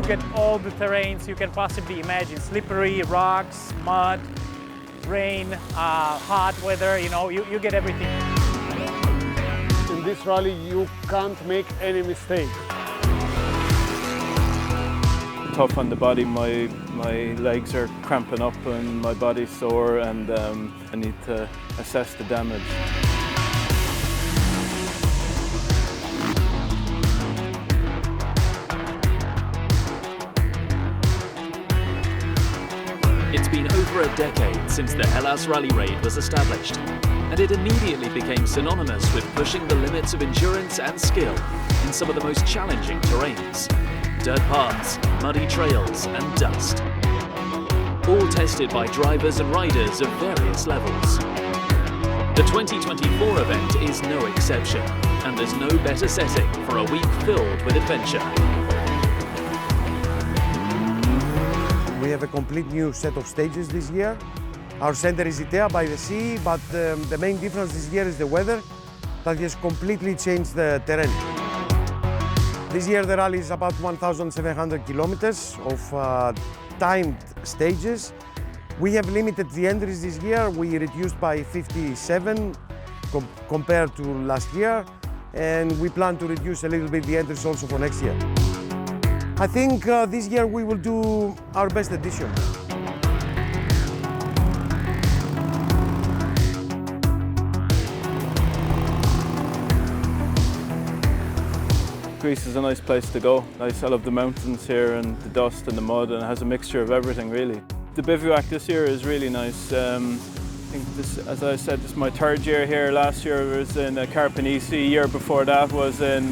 Get all the terrains you can possibly imagine: slippery, rocks, mud, rain, hot weather, you get everything. In this rally you can't make any mistake. Tough on the body, my legs are cramping up and my body's sore, and I need to assess the damage. It's been over a decade since the Hellas Rally Raid was established, and it immediately became synonymous with pushing the limits of endurance and skill in some of the most challenging terrains: dirt paths, muddy trails and dust. All tested by drivers and riders of various levels. The 2024 event is no exception, and there's no better setting for a week filled with adventure. We have a complete new set of stages this year. Our center is Itea by the sea, but the main difference this year is the weather that has completely changed the terrain. This year the rally is about 1,700 kilometers of timed stages. We have limited the entries this year. We reduced by 57 compared to last year, and we plan to reduce a little bit the entries also for next year. I think this year we will do our best edition. Greece is a nice place to go. I love the mountains here and the dust and the mud, and it has a mixture of everything really. The bivouac this year is really nice. I think this, as I said, this is my third year here. Last year was in Karpenisi, year before that was in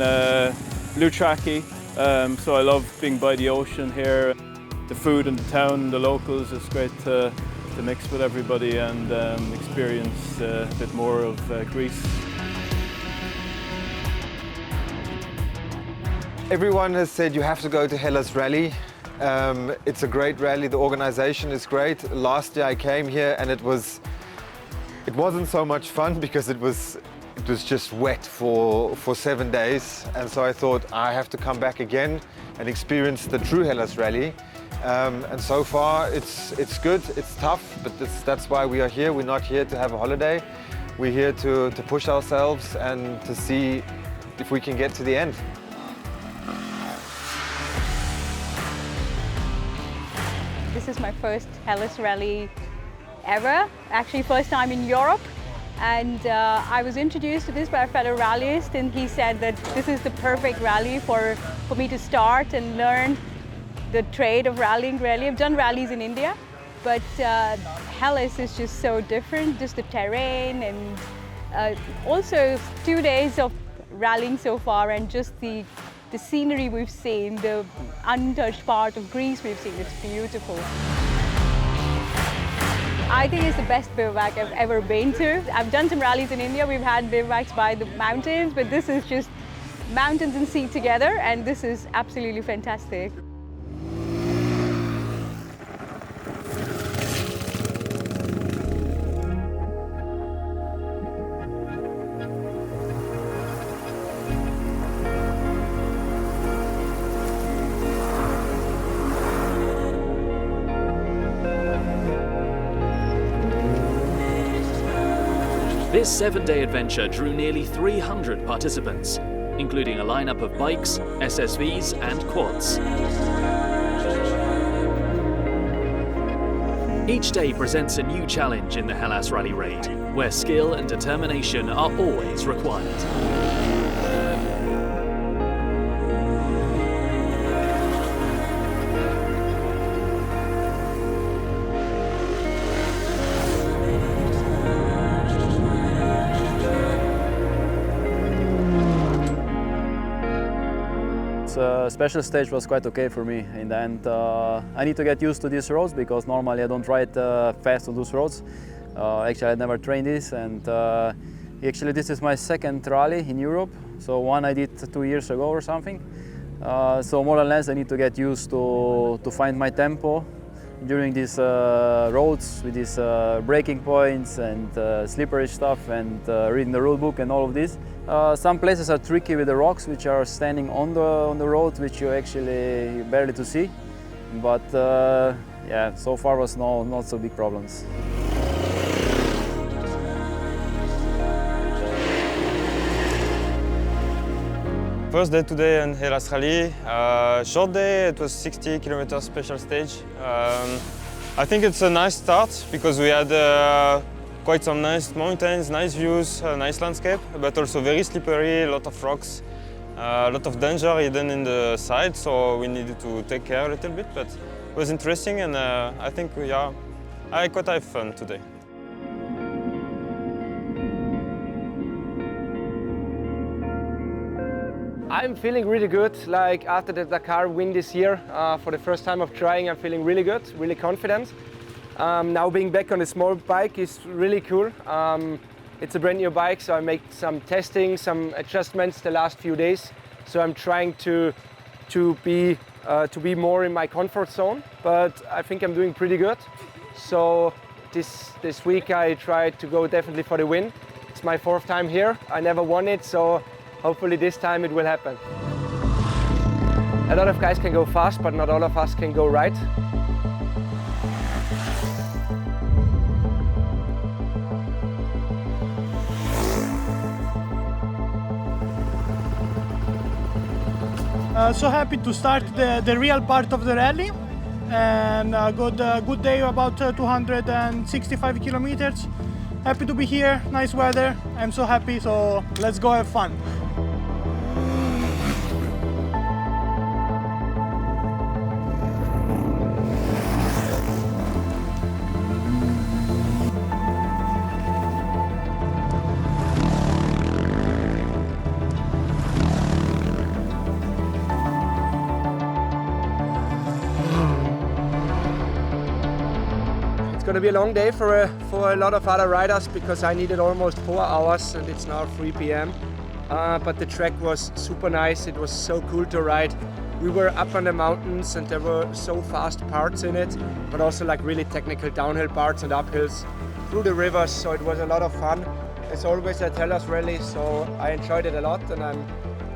Loutraki. So I love being by the ocean here. The food in the town, the locals, it's great to mix with everybody and experience a bit more of Greece. Everyone has said you have to go to Hellas Rally. It's a great rally, the organization is great. Last year I came here and it wasn't so much fun because it was just wet for 7 days, and so I thought I have to come back again and experience the true Hellas Rally. And so far it's good, it's tough, but that's why we are here. We're not here to have a holiday. We're here to push ourselves and to see if we can get to the end. This is my first Hellas Rally ever, actually first time in Europe. And I was introduced to this by a fellow rallyist, and he said that this is the perfect rally for me to start and learn the trade of rallying really. I've done rallies in India, but Hellas is just so different, just the terrain, and also 2 days of rallying so far, and just the scenery we've seen, the untouched part of Greece we've seen, it's beautiful. I think it's the best bivouac I've ever been to. I've done some rallies in India, we've had bivouacs by the mountains, but this is just mountains and sea together, and this is absolutely fantastic. This 7-day adventure drew nearly 300 participants, including a lineup of bikes, SSVs and quads. Each day presents a new challenge in the Hellas Rally Raid, where skill and determination are always required. special stage was quite okay for me in the end. I need to get used to these roads because normally I don't ride fast on those roads. Actually, I never trained this, and actually this is my second rally in Europe. So one I did 2 years ago or something. So more or less I need to get used to find my tempo during these roads with these braking points and slippery stuff and reading the rule book and all of this. Some places are tricky with the rocks which are standing on the road, which you actually barely to see. But yeah, so far was not so big problems. First day today in Hellas Rally. Short day, it was 60 kilometers special stage. I think it's a nice start because we had quite some nice mountains, nice views, nice landscape, but also very slippery, a lot of rocks, a lot of danger hidden in the side, so we needed to take care a little bit, but it was interesting, and I think, yeah, I quite have fun today. I'm feeling really good. Like after the Dakar win this year, for the first time of trying, I'm feeling really good, really confident. Now being back on a small bike is really cool. It's a brand new bike, so I made some testing, some adjustments the last few days. So I'm trying to be more in my comfort zone, but I think I'm doing pretty good. So this week I tried to go definitely for the win. It's my 4th time here. I never won it, so hopefully this time it will happen. A lot of guys can go fast, but not all of us can go right. So happy to start the real part of the rally, and got a good day, about 265 kilometers. Happy to be here, nice weather. I'm so happy, so let's go have fun. It's going to be a long day for a lot of other riders because I needed almost 4 hours and it's now 3 p.m. But the track was super nice. It was so cool to ride. We were up on the mountains and there were so fast parts in it, but also like really technical downhill parts and uphills through the rivers. So it was a lot of fun. As always at Hellas Rally, so I enjoyed it a lot and I'm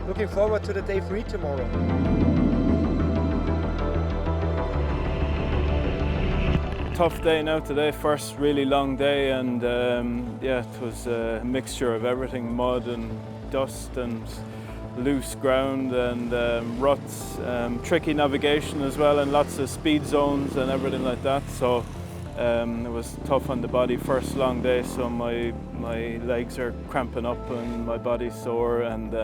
looking forward to the day 3 tomorrow. Tough day now today, first really long day, and yeah, it was a mixture of everything, mud and dust and loose ground and ruts, tricky navigation as well, and lots of speed zones and everything like that. So it was tough on the body, first long day, so my legs are cramping up and my body's sore, and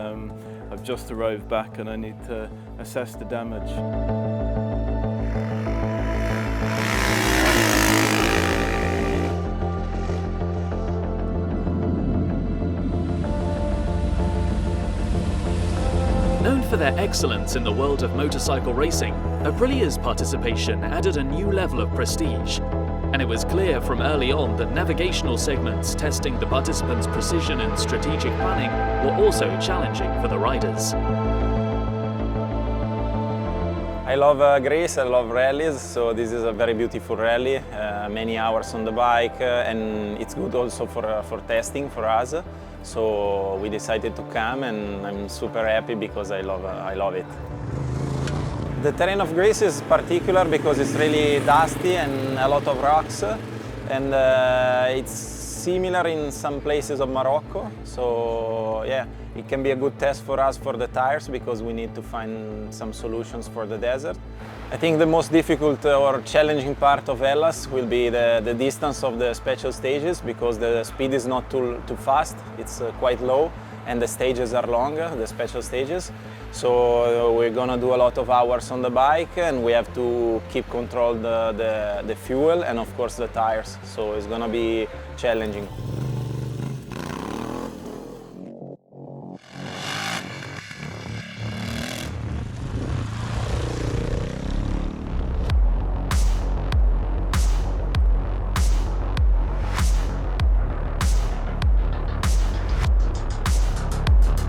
I've just arrived back and I need to assess the damage. Known for their excellence in the world of motorcycle racing, Aprilia's participation added a new level of prestige. And it was clear from early on that navigational segments testing the participants' precision and strategic planning were also challenging for the riders. I love Greece, I love rallies, so this is a very beautiful rally, many hours on the bike, and it's good also for testing for us. So we decided to come, and I'm super happy because I love it. The terrain of Greece is particular because it's really dusty and a lot of rocks, and it's similar in some places of Morocco. So yeah, it can be a good test for us for the tires because we need to find some solutions for the desert. I think the most difficult or challenging part of Hellas will be the distance of the special stages because the speed is not too fast, it's quite low, and the stages are longer, the special stages. So we're gonna do a lot of hours on the bike, and we have to keep control the fuel and of course the tires. So it's gonna be challenging.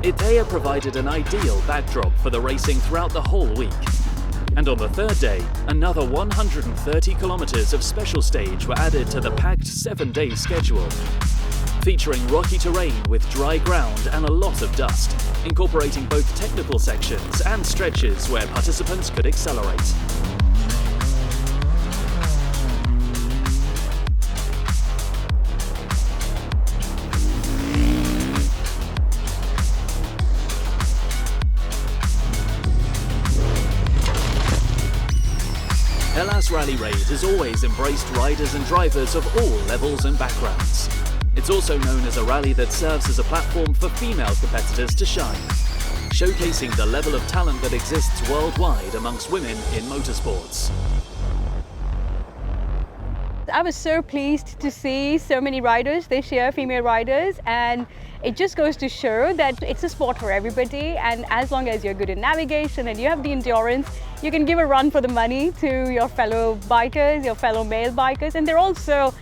Idea provided an ideal backdrop for the racing throughout the whole week. And on the third day, another 130 kilometers of special stage were added to the packed 7-day schedule. Featuring rocky terrain with dry ground and a lot of dust, incorporating both technical sections and stretches where participants could accelerate. Hellas Rally Raid has always embraced riders and drivers of all levels and backgrounds. It's also known as a rally that serves as a platform for female competitors to shine, showcasing the level of talent that exists worldwide amongst women in motorsports. I was so pleased to see so many riders this year, female riders, and it just goes to show that it's a sport for everybody, and as long as you're good in navigation and you have the endurance, you can give a run for the money to your fellow bikers, your fellow male bikers, and they're also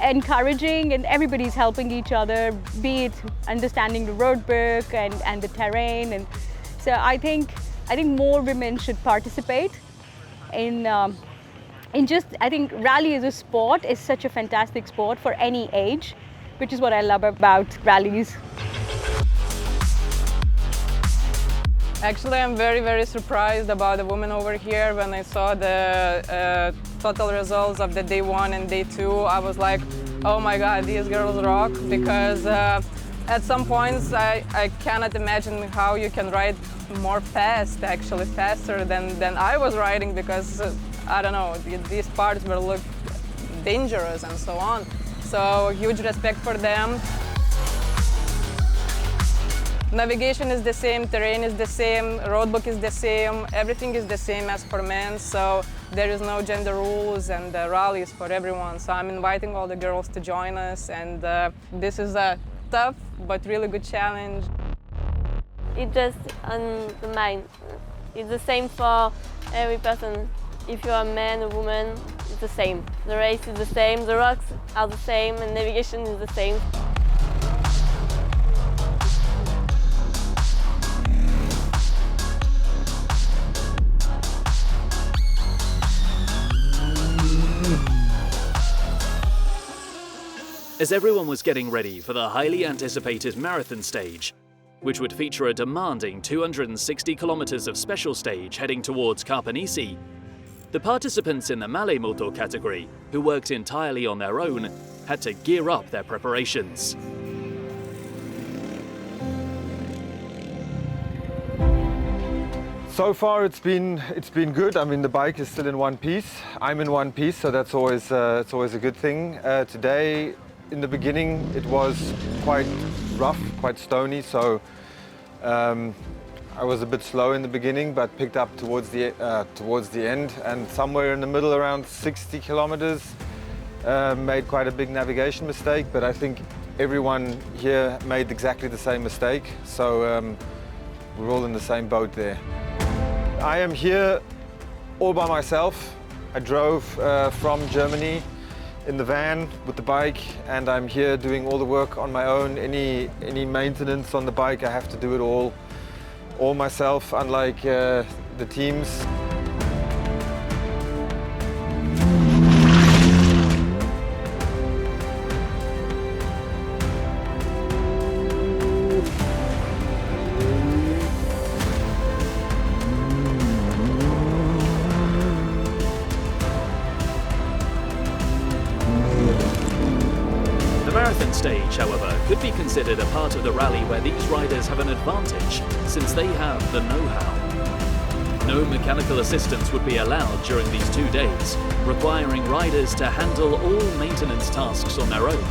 encouraging and everybody's helping each other, be it understanding the road book and the terrain. And so I think more women should participate I think rally as a sport is such a fantastic sport for any age, which is what I love about rallies. Actually, I'm very surprised about the women over here. When I saw the total results of the day 1 and day 2, I was like, oh my god, these girls rock, because at some points I cannot imagine how you can ride more fast, actually faster than I was riding, because I don't know, these parts will look dangerous and so on. So huge respect for them. Navigation is the same, terrain is the same, roadbook is the same, everything is the same as for men, so there is no gender rules, and the rally is for everyone. So I'm inviting all the girls to join us, and this is a tough but really good challenge. It's just on the mind. It's the same for every person. If you're a man or woman, it's the same. The race is the same, the rocks are the same, and navigation is the same. As everyone was getting ready for the highly anticipated marathon stage, which would feature a demanding 260 kilometers of special stage heading towards Karpenisi, the participants in the Male Moto category, who worked entirely on their own, had to gear up their preparations. So far it's been good. I mean, the bike is still in one piece. I'm in one piece, so that's always it's always a good thing. Today, in the beginning, it was quite rough, quite stony, so I was a bit slow in the beginning, but picked up towards the end, and somewhere in the middle, around 60 kilometers, made quite a big navigation mistake. But I think everyone here made exactly the same mistake, so we're all in the same boat there. I am here all by myself. I drove from Germany in the van with the bike, and I'm here doing all the work on my own. Any maintenance on the bike, I have to do it all myself, unlike the teams. The marathon stage, however, could be considered a part of the rally where these riders have an advantage, since they have the know-how. No mechanical assistance would be allowed during these 2 days, requiring riders to handle all maintenance tasks on their own.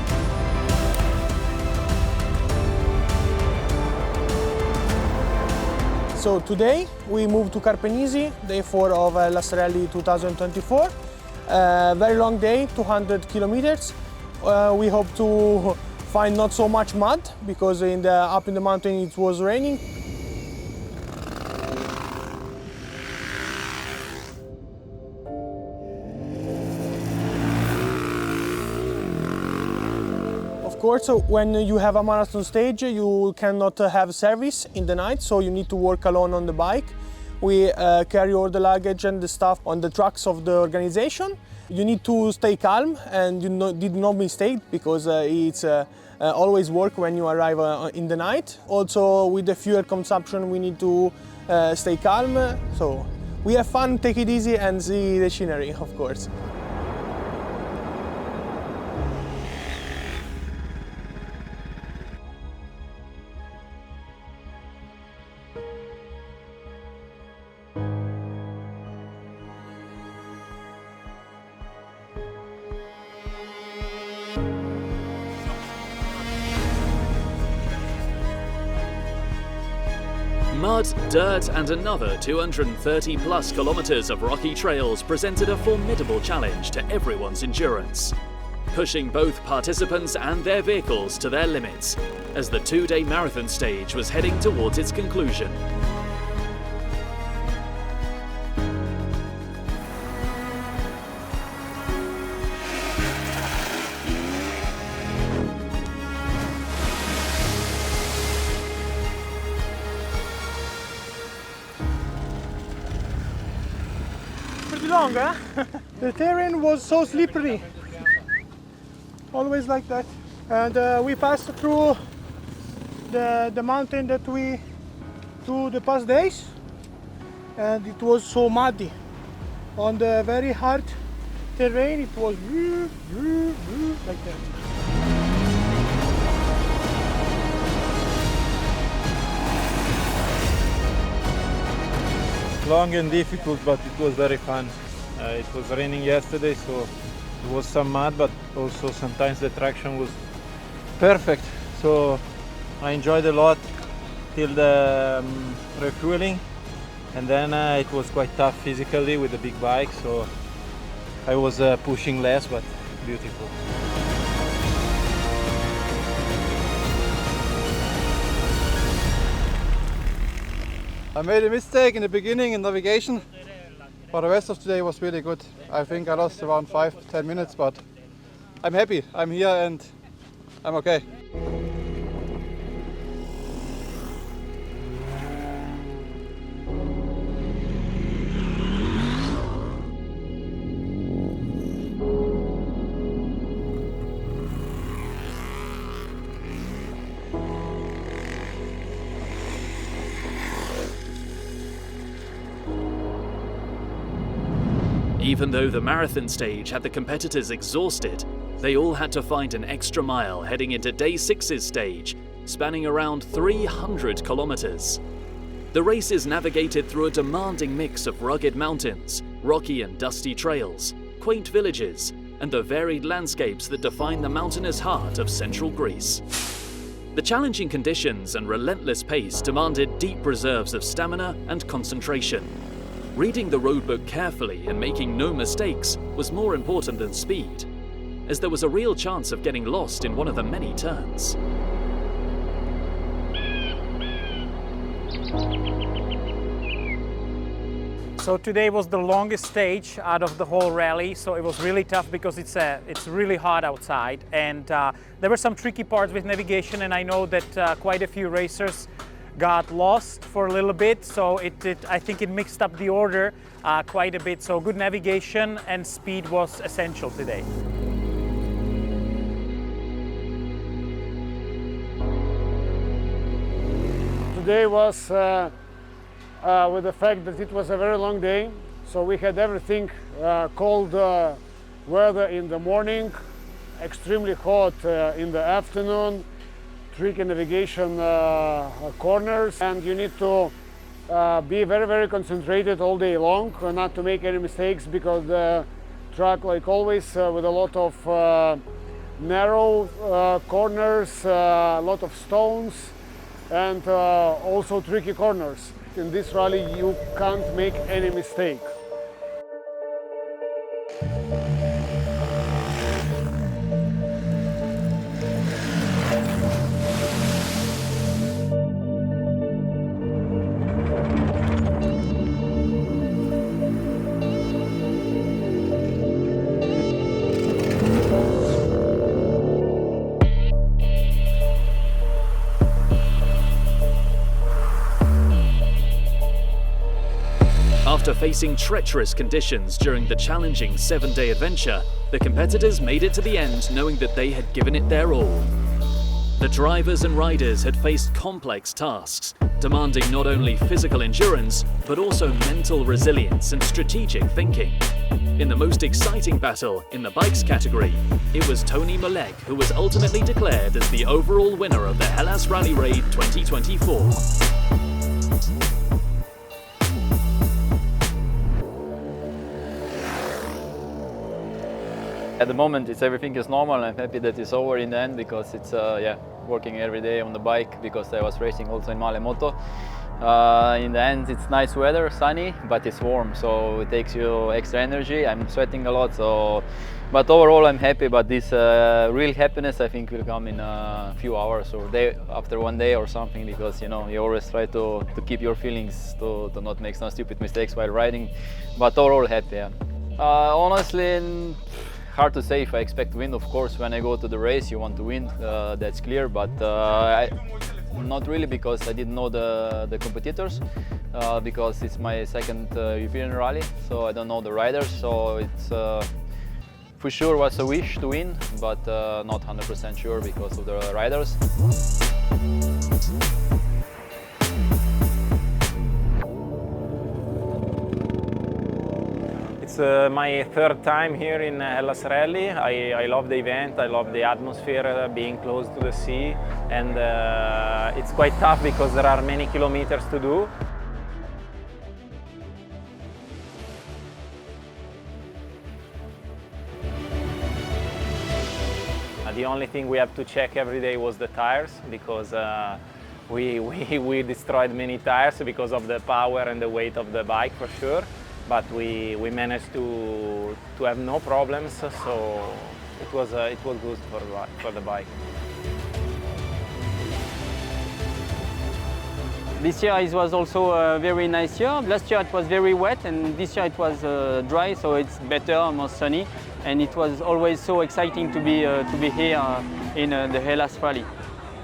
So today we move to Karpenisi, day 4 of Hellas Rally 2024. Very long day, 200 kilometers. We hope to find not so much mud, because up in the mountain it was raining. Of course, when you have a marathon stage, you cannot have service in the night, so you need to work alone on the bike. We carry all the luggage and the stuff on the trucks of the organization. You need to stay calm and did no mistake, because it's always work when you arrive in the night. Also with the fuel consumption we need to stay calm. So we have fun, take it easy and see the scenery, of course. Mud, dirt and another 230 plus kilometers of rocky trails presented a formidable challenge to everyone's endurance, pushing both participants and their vehicles to their limits as the two-day marathon stage was heading towards its conclusion. Pretty long, huh? The terrain was so slippery, always like that. And we passed through the mountain that we do the past days, and it was so muddy. On the very hard terrain, it was like that. Long and difficult, but it was very fun. It was raining yesterday, so there was some mud, but also sometimes the traction was perfect. So I enjoyed a lot till the refueling, and then it was quite tough physically with the big bike, so I was pushing less, but beautiful. I made a mistake in the beginning in navigation, but the rest of today was really good. I think I lost around 5-10 minutes, but I'm happy. I'm here and I'm okay. Even though the marathon stage had the competitors exhausted, they all had to find an extra mile heading into day 6's stage, spanning around 300 kilometers. The race is navigated through a demanding mix of rugged mountains, rocky and dusty trails, quaint villages, and the varied landscapes that define the mountainous heart of central Greece. The challenging conditions and relentless pace demanded deep reserves of stamina and concentration. Reading the roadbook carefully and making no mistakes was more important than speed, as there was a real chance of getting lost in one of the many turns. So today was the longest stage out of the whole rally, so it was really tough because it's really hot outside, and there were some tricky parts with navigation, and I know that quite a few racers got lost for a little bit, so I think it mixed up the order quite a bit. So good navigation and speed was essential today. Today was with the fact that it was a very long day, so we had everything cold weather in the morning, extremely hot in the afternoon, tricky navigation corners, and you need to be very, very concentrated all day long, not to make any mistakes, because the track, like always, with a lot of narrow corners, a lot of stones, and also tricky corners. In this rally, you can't make any mistake. facing treacherous conditions during the challenging 7-day adventure, the competitors made it to the end knowing that they had given it their all. The drivers and riders had faced complex tasks, demanding not only physical endurance, but also mental resilience and strategic thinking. In the most exciting battle in the bikes category, it was Tony Malek who was ultimately declared as the overall winner of the Hellas Rally Raid 2024. At the moment, everything is normal. I'm happy that it's over in the end because it's working every day on the bike because I was racing also in Male Moto. In the end, it's nice weather, sunny, but it's warm, so it takes you extra energy. I'm sweating a lot, but overall I'm happy. But this real happiness, I think, will come in a few hours or after 1 day or something, because you always try to keep your feelings, to not make some stupid mistakes while riding. But overall happy. Yeah. Honestly, hard to say if I expect to win. Of course, when I go to the race, you want to win, that's clear, but not really, because I didn't know the competitors, because it's my second European rally, so I don't know the riders, so it's for sure was a wish to win, but not 100% sure because of the riders. It's my third time here in Hellas Rally. I love the event, I love the atmosphere, being close to the sea, and it's quite tough because there are many kilometers to do. The only thing we have to check every day was the tires, because we destroyed many tires because of the power and the weight of the bike, for sure. But we managed to have no problems, so it was good for the bike. This year it was also a very nice year. Last year it was very wet, and this year it was dry, so it's better, more sunny, and it was always so exciting to be here in the Hellas Rally.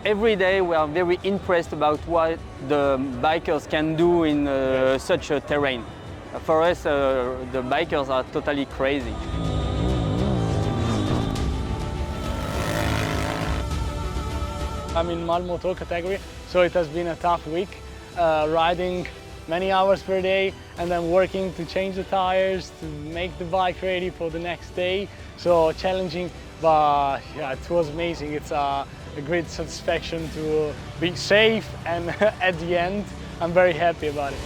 Every day we are very impressed about what the bikers can do in such a terrain. For us, the bikers are totally crazy. I'm in Male Moto category, so it has been a tough week, riding many hours per day and then working to change the tires, to make the bike ready for the next day. So challenging, but yeah, it was amazing. It's a great satisfaction to be safe, and at the end, I'm very happy about it.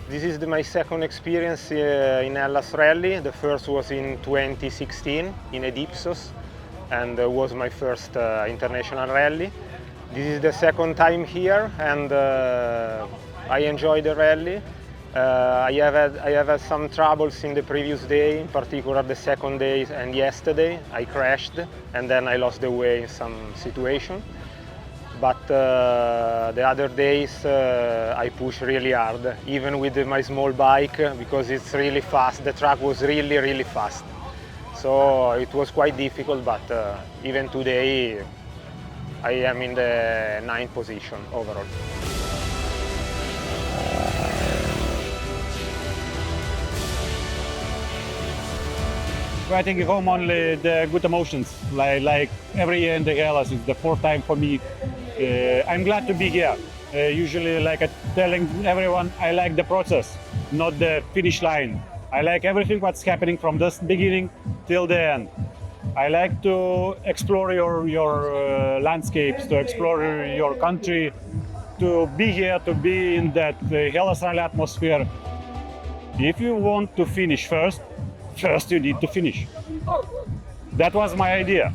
This is my second experience in Hellas Rally. The first was in 2016 in Edipsos, and was my first international rally. This is the second time here, and I enjoy the rally. I have had some troubles in the previous day, in particular the second day and yesterday. I crashed and then I lost the way in some situation. But the other days I push really hard, even with my small bike, because it's really fast. The track was really, really fast. So it was quite difficult, but even today I am in the 9th position overall. I think home only the good emotions, like every year in the Hellas. It's the 4th time for me. I'm glad to be here. Usually, like telling everyone, I like the process, not the finish line. I like everything what's happening from the beginning till the end. I like to explore your landscapes, to explore your country, to be here, to be in that Hellas Rally atmosphere. If you want to finish first you need to finish. That was my idea.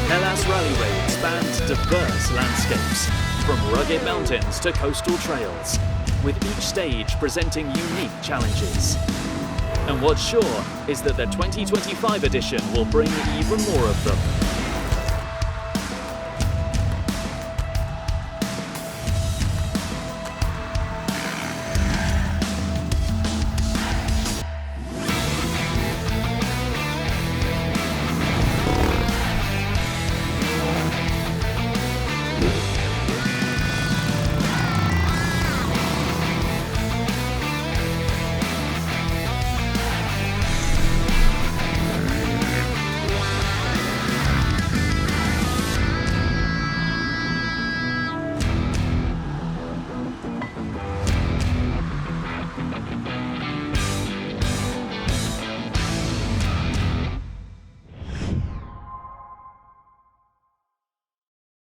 Hellas Rally Raid spans diverse landscapes, from rugged mountains to coastal trails, with each stage presenting unique challenges. And what's sure is that the 2025 edition will bring even more of them.